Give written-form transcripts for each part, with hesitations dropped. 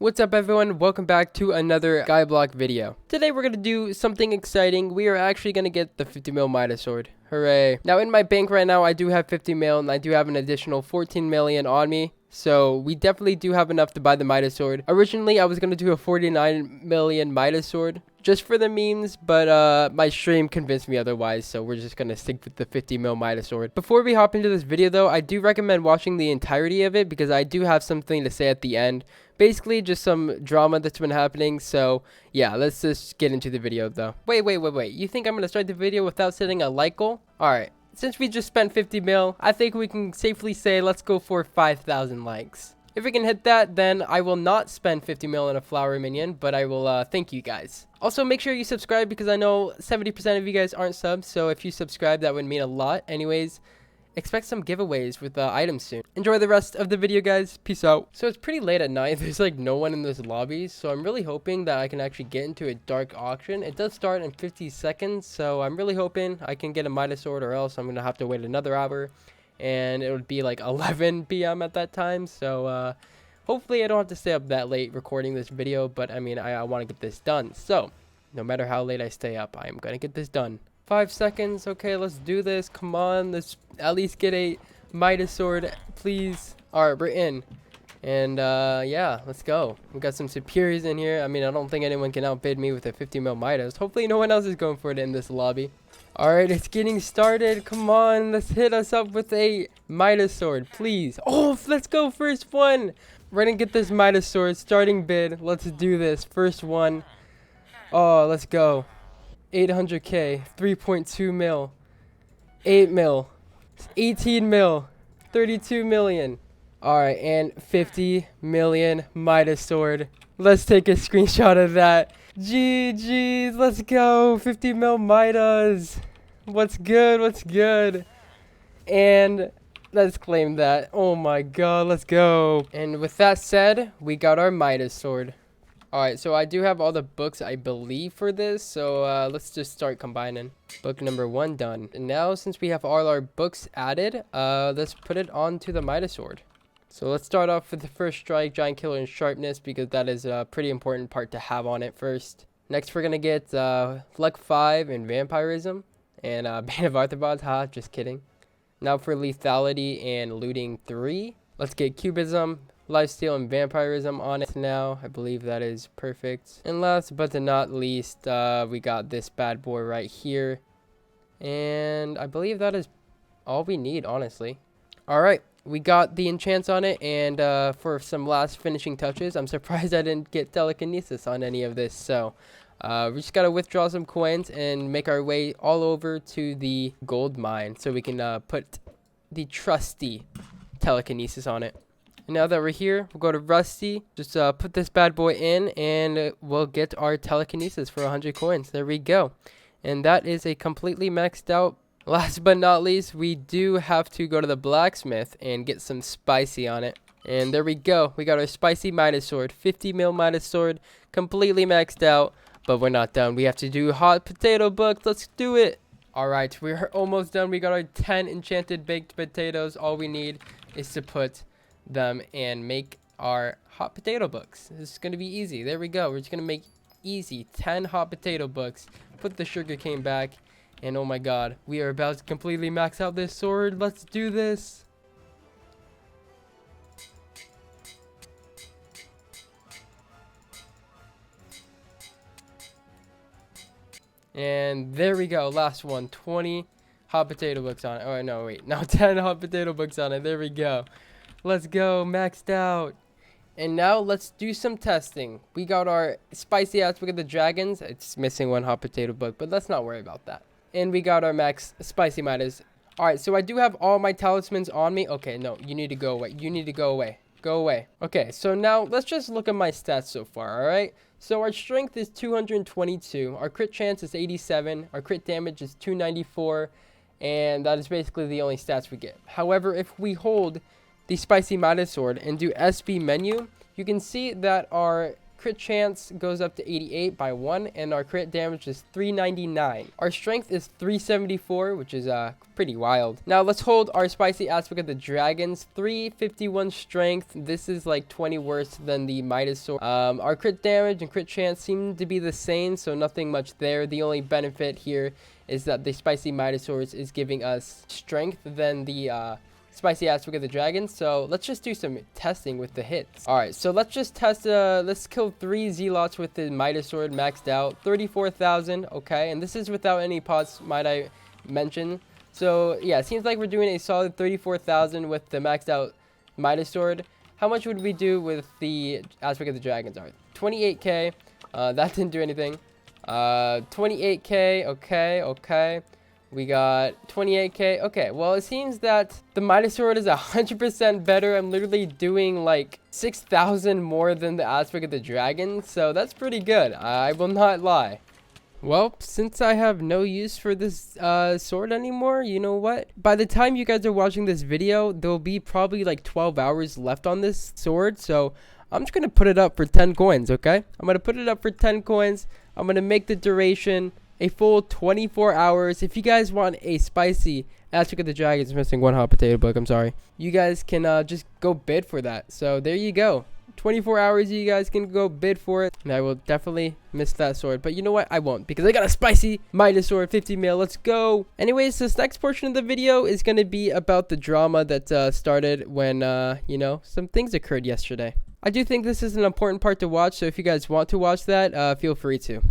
What's up everyone, welcome back to another Skyblock video. Today we're going to do something exciting. We are actually going to get the 50 mil Midas sword. Hooray. Now in my bank right now I do have 50 mil and I do have an additional 14 million on me. So we definitely do have enough to buy the Midas sword. Originally I was going to do a 49 million Midas sword just for the memes, but my stream convinced me otherwise, so we're just gonna stick with the 50 mil Midas sword. Before we hop into this video though, I do recommend watching the entirety of it because I do have something to say at the end. Basically just some drama that's been happening, so yeah, let's just get into the video though. Wait, you think I'm gonna start the video without setting a like goal? Alright, since we just spent 50 mil, I think we can safely say let's go for 5,000 likes. If we can hit that, then I will not spend 50 mil in a flower minion, but I will thank you guys. Also, make sure you subscribe because I know 70% of you guys aren't subs, so if you subscribe, that would mean a lot. Anyways, expect some giveaways with items soon. Enjoy the rest of the video, guys. Peace out. So it's pretty late at night. There's like no one in this lobby, so I'm really hoping that I can actually get into a dark auction. It does start in 50 seconds, so I'm really hoping I can get a Midas sword, or else I'm going to have to wait another hour. And it would be like 11 p.m. at that time, so hopefully I don't have to stay up that late recording this video, but I mean I want to get this done. So no matter how late I stay up, I'm gonna get this done. 5 seconds. Okay, let's do this. Come on, let's at least get a Midas sword, please. All right, we're in, and yeah, let's go. We got some superiors in here. I mean, I don't think anyone can outbid me with a 50 mil Midas. Hopefully no one else is going for it in this lobby. Alright, it's getting started. Come on, let's hit us up with a Midas sword, please. Oh, let's go, first one. We're gonna get this Midas sword, starting bid. Let's do this, first one. Oh, let's go. 800k, 3.2 mil, 8 mil, 18 mil, 32 million. Alright, and 50 million Midas sword. Let's take a screenshot of that. GG's, let's go. 50 mil Midas. What's good? What's good? And let's claim that. Oh my god, let's go. And with that said, we got our Midas sword. Alright, so I do have all the books, I believe, for this. So let's just start combining. Book number 1 done. And now, since we have all our books added, let's put it onto the Midas sword. So let's start off with the first strike, giant killer, and sharpness, because that is a pretty important part to have on it first. Next we're gonna get luck 5 and vampirism, and bane of arthropods. Haha, just kidding. Now for lethality and looting 3, let's get cubism, lifesteal, and vampirism on it now. I believe that is perfect. And last but not least, we got this bad boy right here, and I believe that is all we need, honestly. All right. We got the enchants on it, and for some last finishing touches, I'm surprised I didn't get telekinesis on any of this. So we just gotta withdraw some coins and make our way all over to the gold mine so we can put the trusty telekinesis on it. And now that we're here, we'll go to Rusty, just put this bad boy in, and we'll get our telekinesis for 100 coins. There we go. And that is a completely maxed out. Last but not least, we do have to go to the blacksmith and get some spicy on it. And there we go. We got our spicy Midas sword, 50 mil Midas sword, completely maxed out. But we're not done. We have to do hot potato books. Let's do it. Alright, we're almost done. We got our 10 enchanted baked potatoes. All we need is to put them and make our hot potato books. This is going to be easy. There we go. We're just going to make easy 10 hot potato books. Put the sugar cane back. And oh my god, we are about to completely max out this sword. Let's do this. And there we go. Last one. 20 hot potato books on it. Oh, no, wait. Now 10 hot potato books on it. There we go. Let's go. Maxed out. And now let's do some testing. We got our spicy ass Book of the Dragons. It's missing 1 hot potato book, but let's not worry about that. And we got our max spicy Midas. Alright, so I do have all my talismans on me. Okay, no, you need to go away. You need to go away. Go away. Okay, so now let's just look at my stats so far, alright? So our strength is 222. Our crit chance is 87. Our crit damage is 294. And that is basically the only stats we get. However, if we hold the spicy Midas sword and do SB menu, you can see that our crit chance goes up to 88 by 1, and our crit damage is 399. Our strength is 374, which is pretty wild. Now let's hold our spicy aspect of the dragons. 351 strength. This is like 20 worse than the Midas sword. Our crit damage and crit chance seem to be the same, so nothing much there. The only benefit here is that the spicy Midas sword is giving us strength than the spicy aspect of the dragon. So let's just do some testing with the hits. All right, so let's just test. Let's kill 3 zealots with the Midas sword maxed out. 34,000. Okay, and this is without any pots, might I mention. So yeah, it seems like we're doing a solid 34,000 with the maxed out Midas sword. How much would we do with the aspect of the dragons? All right, 28k. That didn't do anything. 28k. Okay. We got 28k. Okay, well, it seems that the Midas sword is 100% better. I'm literally doing like 6,000 more than the aspect of the dragon, so that's pretty good. I will not lie. Well, since I have no use for this sword anymore, you know what? By the time you guys are watching this video, there'll be probably like 12 hours left on this sword, so I'm just going to put it up for 10 coins, okay? I'm going to put it up for 10 coins. I'm going to make the duration a full 24 hours. If you guys want a spicy aspect of the dragons, missing one hot potato book, I'm sorry. You guys can just go bid for that. So there you go. 24 hours, you guys can go bid for it. And I will definitely miss that sword. But you know what? I won't, because I got a spicy Midas sword, 50 mil. Let's go. Anyways, this next portion of the video is going to be about the drama that started when, you know, some things occurred yesterday. I do think this is an important part to watch. So if you guys want to watch that, feel free to.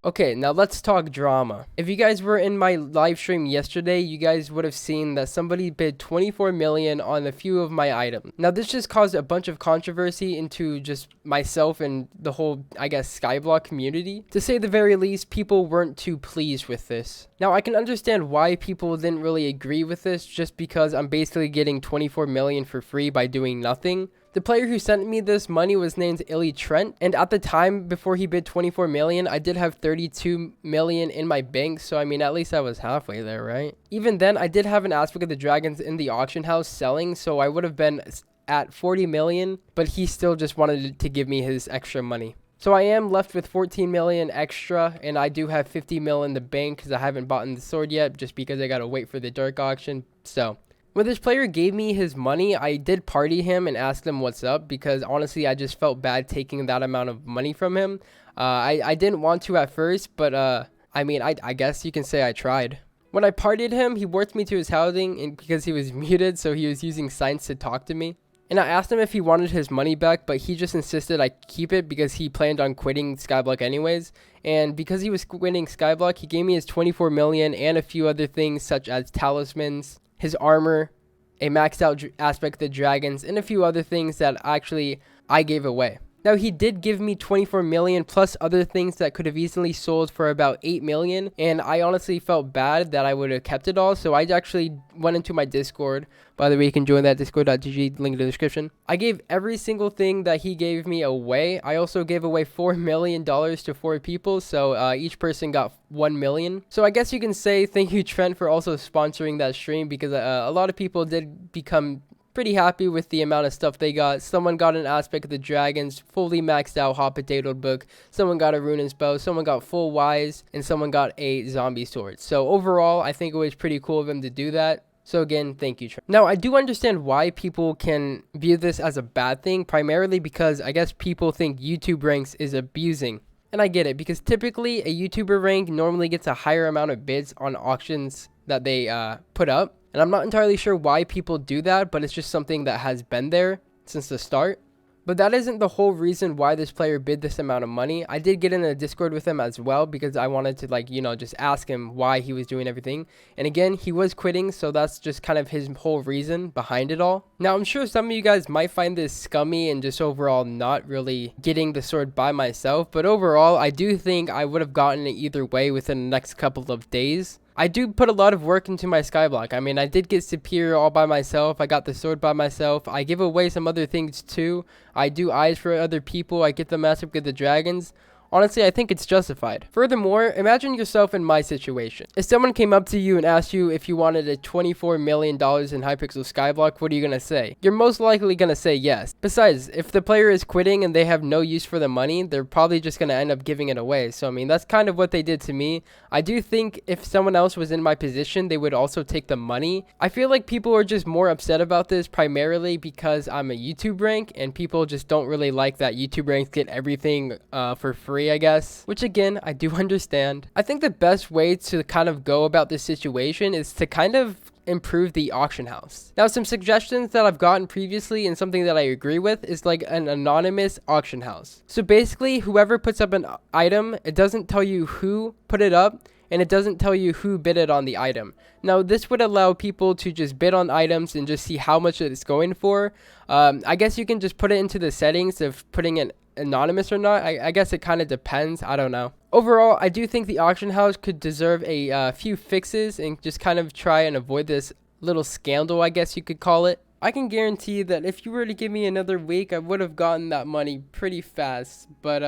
Okay, now let's talk drama. If you guys were in my live stream yesterday, you guys would have seen that somebody bid 24 million on a few of my items. Now this just caused a bunch of controversy into just myself and the whole, I guess, Skyblock community. To say the very least, people weren't too pleased with this. Now I can understand why people didn't really agree with this, just because I'm basically getting 24 million for free by doing nothing. The player who sent me this money was named Illy Trent, and at the time before he bid 24 million, I did have 32 million in my bank, so I mean, at least I was halfway there, right? Even then, I did have an aspect of the dragons in the auction house selling, so I would have been at 40 million, but he still just wanted to give me his extra money. So I am left with 14 million extra, and I do have 50 mil in the bank because I haven't bought the sword yet, just because I gotta wait for the dark auction. So when this player gave me his money, I did party him and ask him what's up, because honestly, I just felt bad taking that amount of money from him. I didn't want to at first, but I mean, I guess you can say I tried. When I partied him, he worked me to his housing, and because he was muted, so he was using signs to talk to me. And I asked him if he wanted his money back, but he just insisted I keep it because he planned on quitting Skyblock anyways. And because he was quitting Skyblock, he gave me his 24 million and a few other things such as talismans, his armor, a maxed out aspect of the dragons, and a few other things that actually I gave away. Now, he did give me 24 million plus other things that could have easily sold for about 8 million. And I honestly felt bad that I would have kept it all. So I actually went into my Discord. By the way, you can join that discord.gg, link in the description. I gave every single thing that he gave me away. I also gave away $4 million to 4 people. So each person got 1 million. So I guess you can say thank you, Trent, for also sponsoring that stream, because a lot of people did become pretty happy with the amount of stuff they got. Someone got an aspect of the dragons, fully maxed out hot potato book. Someone got a ruinous bow. Someone got full wise, and someone got a zombie sword. So overall, I think it was pretty cool of him to do that. So again, thank you, Trent. Now, I do understand why people can view this as a bad thing, primarily because I guess people think YouTube ranks is abusing. And I get it, because typically a YouTuber rank normally gets a higher amount of bids on auctions that they put up. And I'm not entirely sure why people do that, but it's just something that has been there since the start. But that isn't the whole reason why this player bid this amount of money. I did get in a Discord with him as well, because I wanted to, like, you know, just ask him why he was doing everything. And again, he was quitting, so that's just kind of his whole reason behind it all. Now, I'm sure some of you guys might find this scummy and just overall not really getting the sword by myself. But overall, I do think I would have gotten it either way within the next couple of days. I do put a lot of work into my Skyblock. I mean, I did get Superior all by myself. I got the sword by myself. I give away some other things too. I do eyes for other people. I get the Master of the Dragons. honestly, I think it's justified. Furthermore, imagine yourself in my situation. If someone came up to you and asked you if you wanted a $24 million in Hypixel Skyblock, what are you going to say? You're most likely going to say yes. Besides, if the player is quitting and they have no use for the money, they're probably just going to end up giving it away. So, I mean, that's kind of what they did to me. I do think if someone else was in my position, they would also take the money. I feel like people are just more upset about this primarily because I'm a YouTube rank and people just don't really like that YouTube ranks get everything for free, I guess, which again, I do understand. I think the best way to kind of go about this situation is to kind of improve the auction house. Now, some suggestions that I've gotten previously and something that I agree with is like an anonymous auction house. So basically, whoever puts up an item, it doesn't tell you who put it up, and it doesn't tell you who bid it on the item. Now, this would allow people to just bid on items and just see how much it's going for. I guess you can just put it into the settings of putting it anonymous or not. I guess it kind of depends. I don't know. Overall, I do think the auction house could deserve a few fixes and just kind of try and avoid this little scandal, I guess you could call it. I can guarantee that if you were to give me another week, I would have gotten that money pretty fast. But,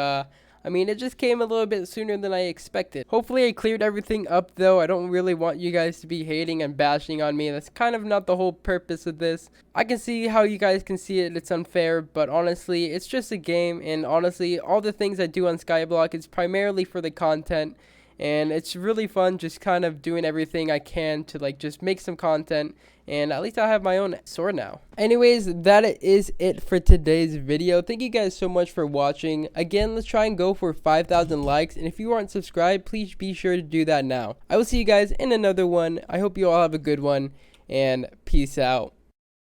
I mean, it just came a little bit sooner than I expected. Hopefully I cleared everything up though. I don't really want you guys to be hating and bashing on me. That's kind of not the whole purpose of this. I can see how you guys can see it. It's unfair, but honestly, it's just a game. And honestly, all the things I do on Skyblock is primarily for the content. And it's really fun just kind of doing everything I can to like just make some content. And at least I have my own sword now. Anyways, that is it for today's video. Thank you guys so much for watching. Again, let's try and go for 5,000 likes. And if you aren't subscribed, please be sure to do that now. I will see you guys in another one. I hope you all have a good one. And peace out.